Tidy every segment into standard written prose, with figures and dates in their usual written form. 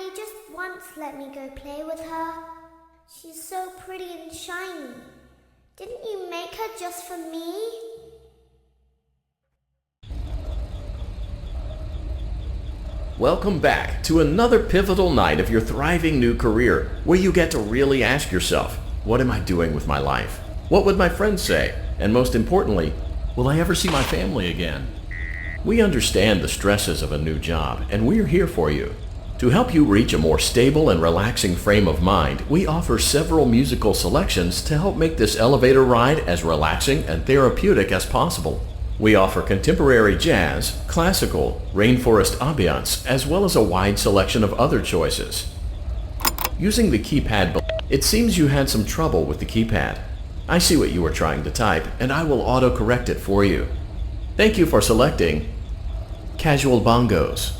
Daddy just once let me go play with her. She's so pretty and shiny. Didn't you make her just for me? Welcome back to another pivotal night of your thriving new career, where you get to really ask yourself, what am I doing with my life? What would my friends say? And most importantly, will I ever see my family again? We understand the stresses of a new job, and we're here for you. To help you reach a more stable and relaxing frame of mind, we offer several musical selections to help make this elevator ride as relaxing and therapeutic as possible. We offer contemporary jazz, classical, rainforest ambiance, as well as a wide selection of other choices. Using the keypad, it seems you had some trouble with the keypad. I see what you were trying to type, and I will auto-correct it for you. Thank you for selecting Casual Bongos.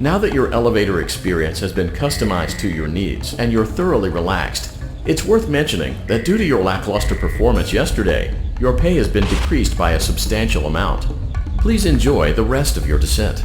Now that your elevator experience has been customized to your needs and you're thoroughly relaxed, it's worth mentioning that due to your lackluster performance yesterday, your pay has been decreased by a substantial amount. Please enjoy the rest of your descent.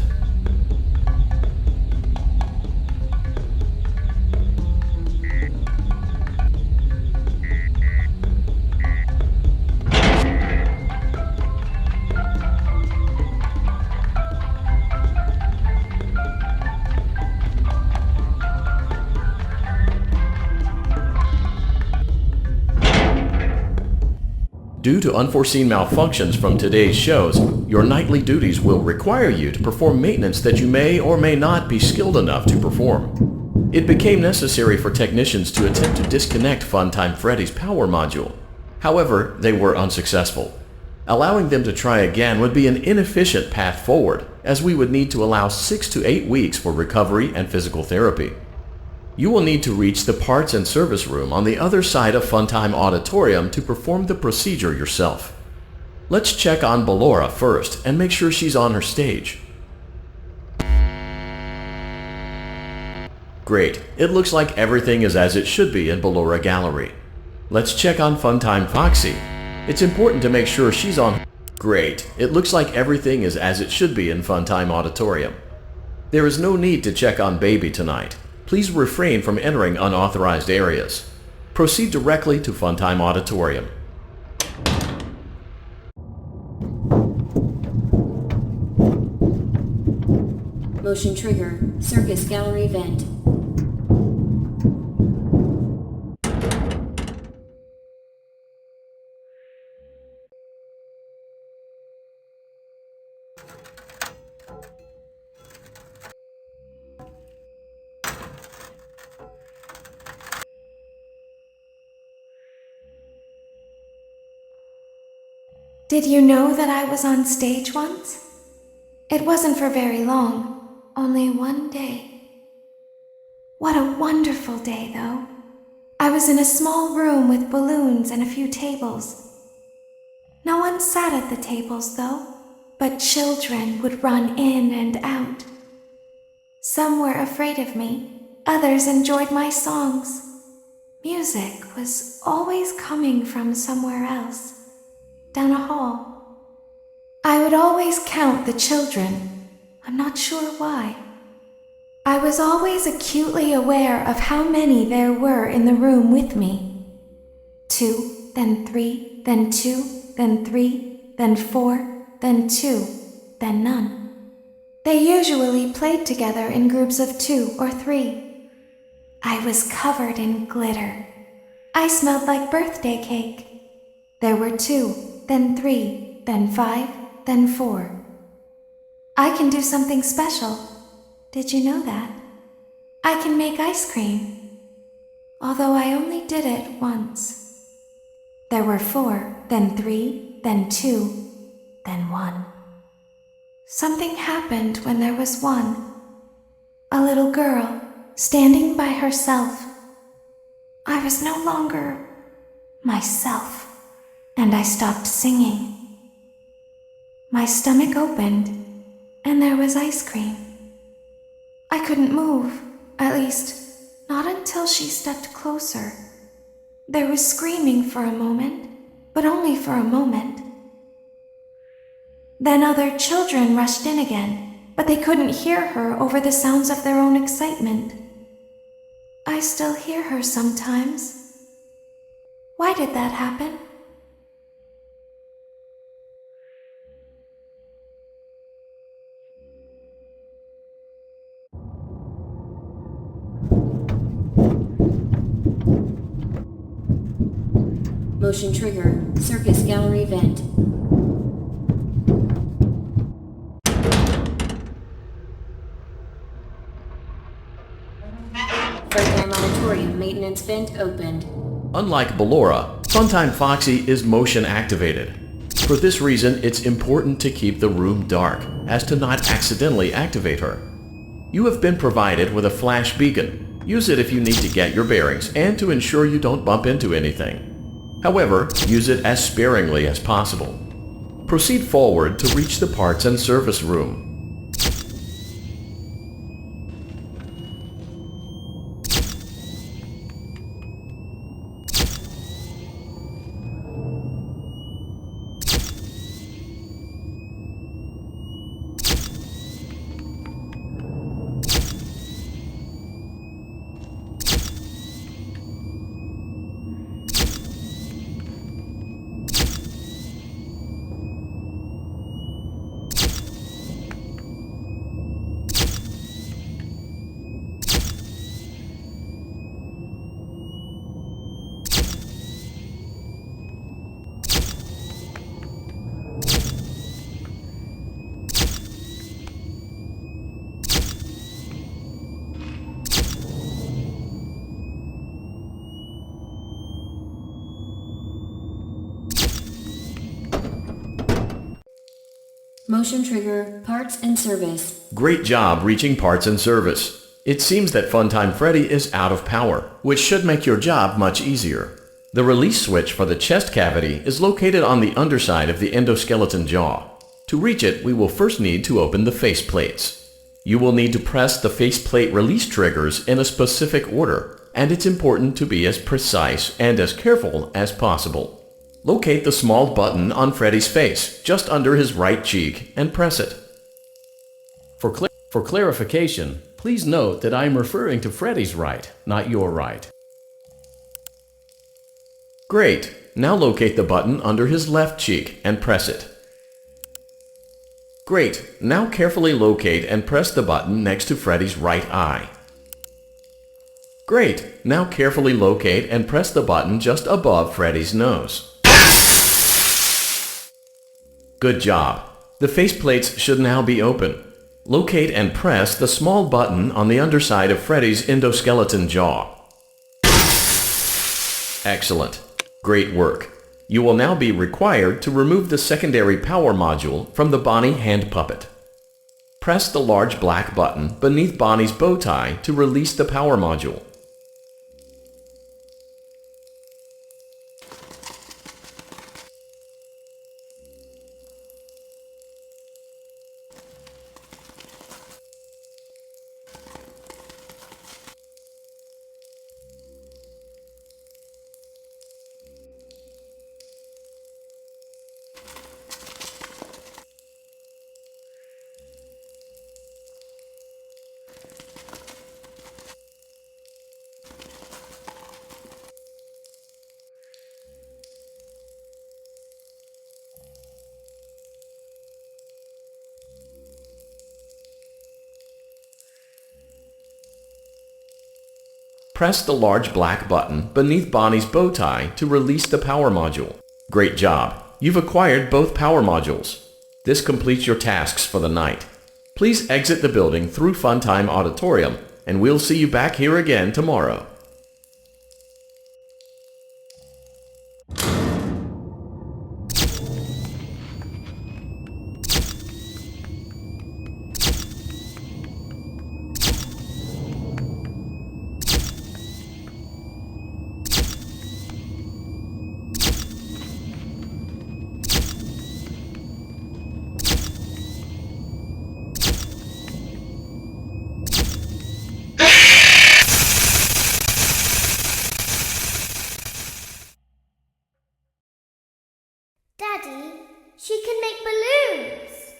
Due to unforeseen malfunctions from today's shows, your nightly duties will require you to perform maintenance that you may or may not be skilled enough to perform. It became necessary for technicians to attempt to disconnect Funtime Freddy's power module. However, they were unsuccessful. Allowing them to try again would be an inefficient path forward, as we would need to allow 6 to 8 weeks for recovery and physical therapy. You will need to reach the parts and service room on the other side of Funtime Auditorium to perform the procedure yourself. Let's check on Ballora first and make sure she's on her stage. Great, it looks like everything is as it should be in Ballora Gallery. Let's check on Funtime Foxy. It's important to make sure she's on. Great, it looks like everything is as it should be in Funtime Auditorium. There is no need to check on Baby tonight. Please refrain from entering unauthorized areas. Proceed directly to Funtime Auditorium. Motion trigger. Circus gallery vent. Did you know that I was on stage once? It wasn't for very long, only one day. What a wonderful day, though. I was in a small room with balloons and a few tables. No one sat at the tables, though, but children would run in and out. Some were afraid of me, others enjoyed my songs. Music was always coming from somewhere else. Down a hall. I would always count the children. I'm not sure why. I was always acutely aware of how many there were in the room with me. 2, then 3, then 2, then 3, then 4, then 2, then none. They usually played together in groups of 2 or 3. I was covered in glitter. I smelled like birthday cake. There were 2. Then 3, then 5, then 4. I can do something special. Did you know that? I can make ice cream. Although I only did it once. There were 4, then 3, then 2, then 1. Something happened when there was 1. A little girl, standing by herself. I was no longer myself. And I stopped singing. My stomach opened, and there was ice cream. I couldn't move, at least, not until she stepped closer. There was screaming for a moment, but only for a moment. Then other children rushed in again, but they couldn't hear her over the sounds of their own excitement. I still hear her sometimes. Why did that happen? Motion trigger. Circus gallery vent. Funtime auditorium maintenance vent opened. Unlike Ballora, Funtime Foxy is motion activated. For this reason, it's important to keep the room dark, as to not accidentally activate her. You have been provided with a flash beacon. Use it if you need to get your bearings and to ensure you don't bump into anything. However, use it as sparingly as possible. Proceed forward to reach the parts and service room. Motion trigger. Parts and service. Great job reaching parts and service. It seems that Funtime Freddy is out of power, which should make your job much easier. The release switch for the chest cavity is located on the underside of the endoskeleton jaw. To reach it, we will first need to open the face plates. You will need to press the faceplate release triggers in a specific order, and it's important to be as precise and as careful as possible. Locate the small button on Freddy's face, just under his right cheek, and press it. For clarification, please note that I am referring to Freddy's right, not your right. Great! Now locate the button under his left cheek and press it. Great! Now carefully locate and press the button next to Freddy's right eye. Great! Now carefully locate and press the button just above Freddy's nose. Good job! The faceplates should now be open. Locate and press the small button on the underside of Freddy's endoskeleton jaw. Excellent! Great work! You will now be required to remove the secondary power module from the Bonnie hand puppet. Press the large black button beneath Bonnie's bow tie to release the power module. Press the large black button beneath Bonnie's bow tie to release the power module. Great job! You've acquired both power modules. This completes your tasks for the night. Please exit the building through Funtime Auditorium, and we'll see you back here again tomorrow. Daddy, she can make balloons.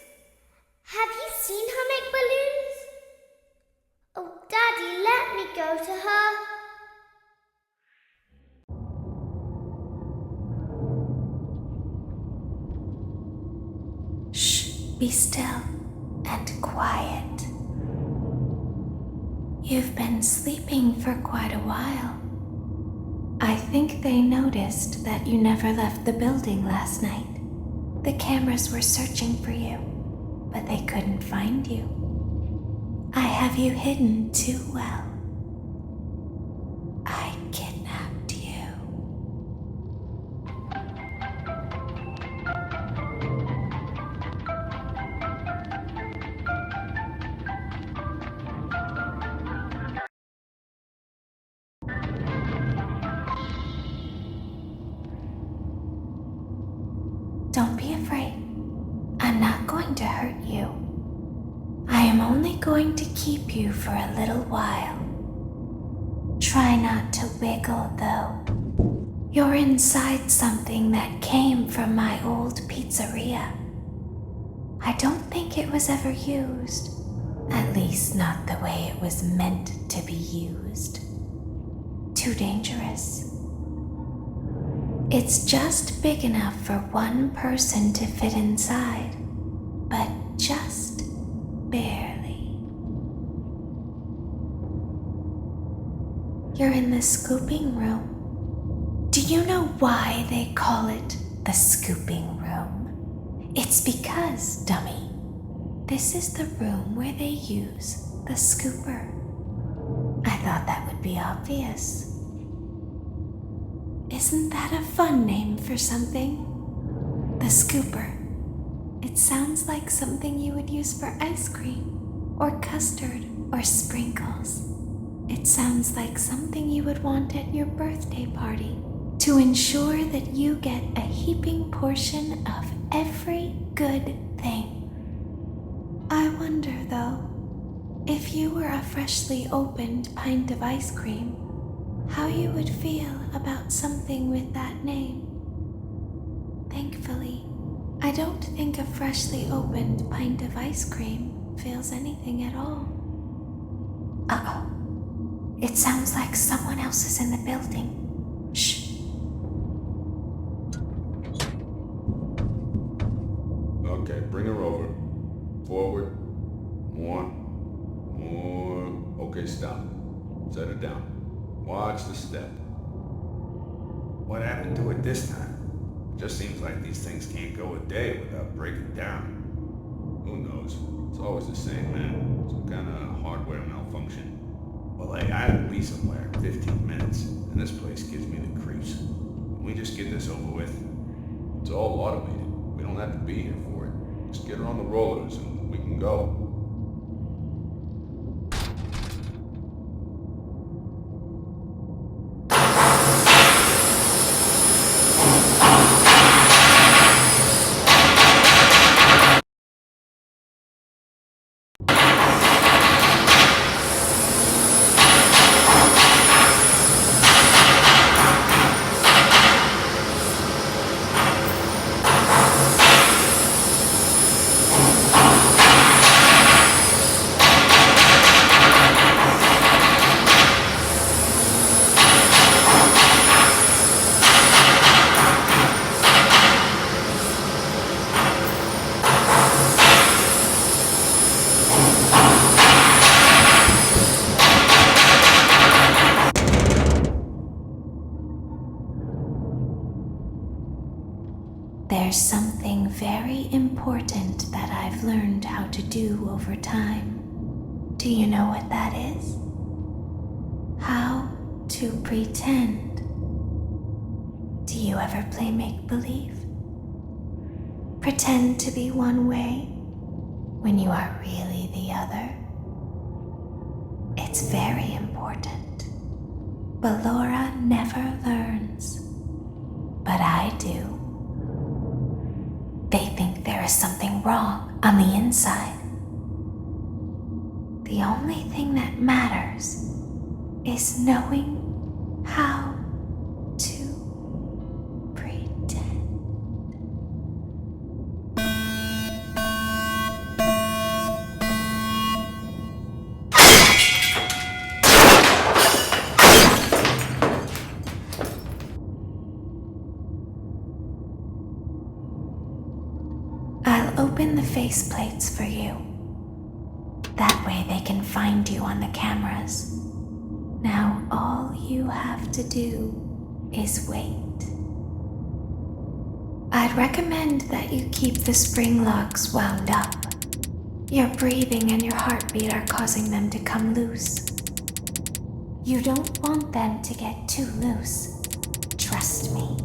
Have you seen her make balloons? be still and quiet. You've been sleeping for quite a while. I think they noticed that you never left the building last night. The cameras were searching for you, but they couldn't find you. I have you hidden too well. I kidnapped you. Don't be afraid. I'm not going to hurt you. I am only going to keep you for a little while. Try not to wiggle, though. You're inside something that came from my old pizzeria. I don't think it was ever used. At least not the way it was meant to be used. Too dangerous. It's just big enough for one person to fit inside, but just barely. You're in the scooping room. Do you know why they call it the scooping room? It's because, dummy, this is the room where they use the scooper. I thought that would be obvious. Isn't that a fun name for something? The scooper. It sounds like something you would use for ice cream, or custard, or sprinkles. It sounds like something you would want at your birthday party to ensure that you get a heaping portion of every good thing. I wonder, though, if you were a freshly opened pint of ice cream, how you would feel about something with that name. Thankfully, I don't think a freshly opened pint of ice cream feels anything at all. Uh-oh. It sounds like someone else is in the building. Shh. Okay, bring her over. Forward. More. Okay, stop. Set her down. Watch the step. What happened to it this time? Just seems like these things can't go a day without breaking down. Who knows? It's always the same, man. Some kind of hardware malfunction. Well, hey, I have to be somewhere in 15 minutes. And this place gives me the creeps. Can we just get this over with? It's all automated. We don't have to be here for it. Just get her on the rollers and we can go. There's something very important that I've learned how to do over time. Do you know what that is? How to pretend. Do you ever play make-believe? Pretend to be one way when you are really the other. It's very important. But Laura never learns. But I do. They think there is something wrong on the inside. The only thing that matters is knowing how to pretend. I'll open the faceplates for you. That way they can find you on the cameras. Now all you have to do is wait. I'd recommend that you keep the spring locks wound up. Your breathing and your heartbeat are causing them to come loose. You don't want them to get too loose. Trust me.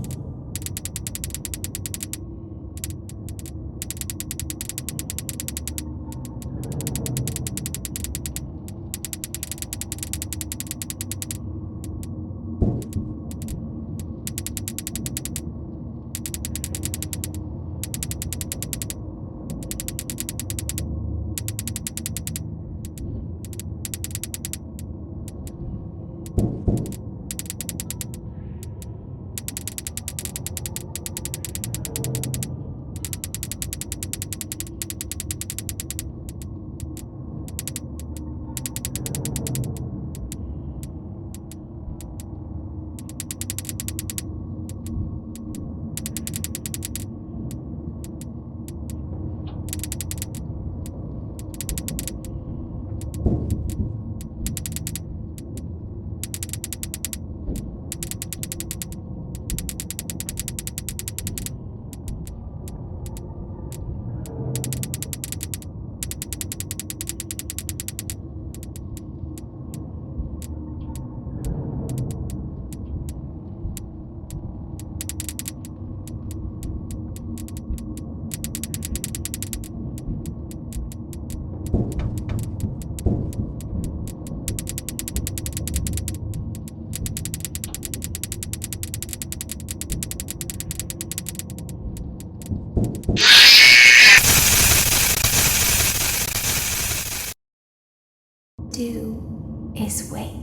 Do is wait.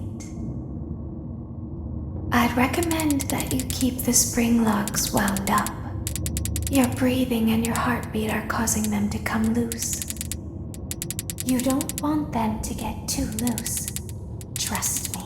I'd recommend that you keep the spring locks wound up. Your breathing and your heartbeat are causing them to come loose. You don't want them to get too loose. Trust me.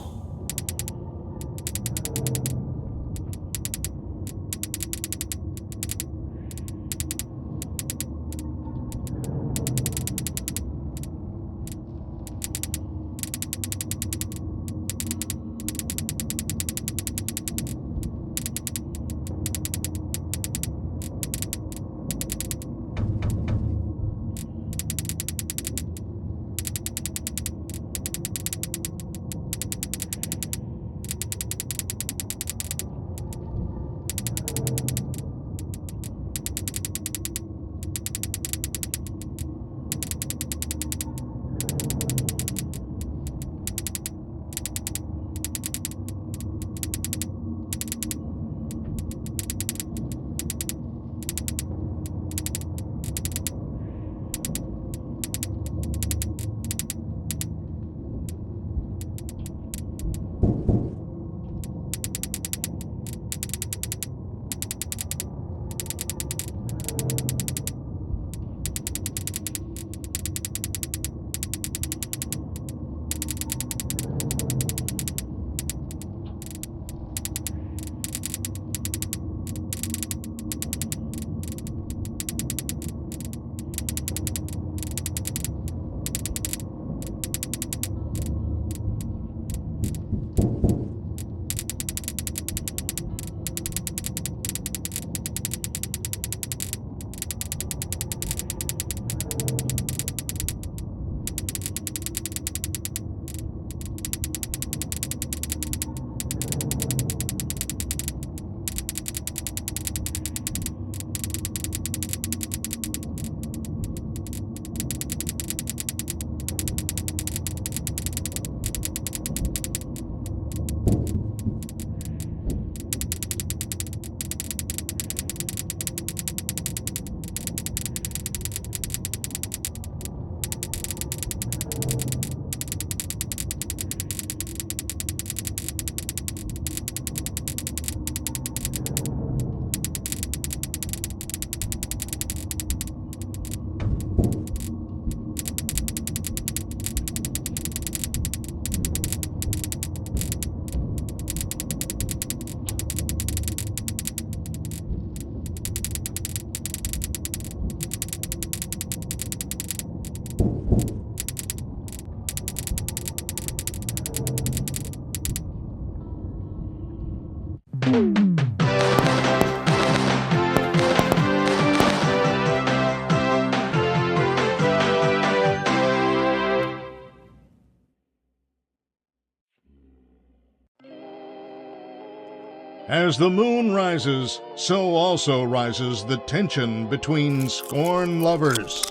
As the moon rises, so also rises the tension between scorn lovers.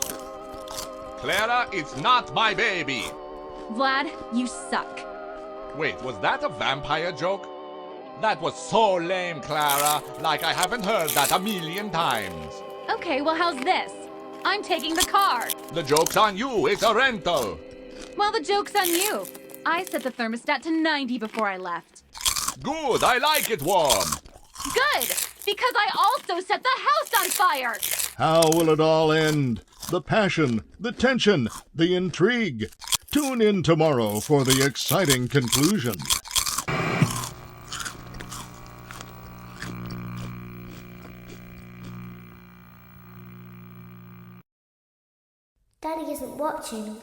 Clara, it's not my baby! Vlad, you suck. Wait, was that a vampire joke? That was so lame, Clara. Like I haven't heard that a million times. Okay, well, how's this? I'm taking the car. The joke's on you. It's a rental. Well, the joke's on you. I set the thermostat to 90 before I left. Good, I like it warm. Good, because I also set the house on fire. How will it all end? The passion, the tension, the intrigue. Tune in tomorrow for the exciting conclusion. Daddy isn't watching.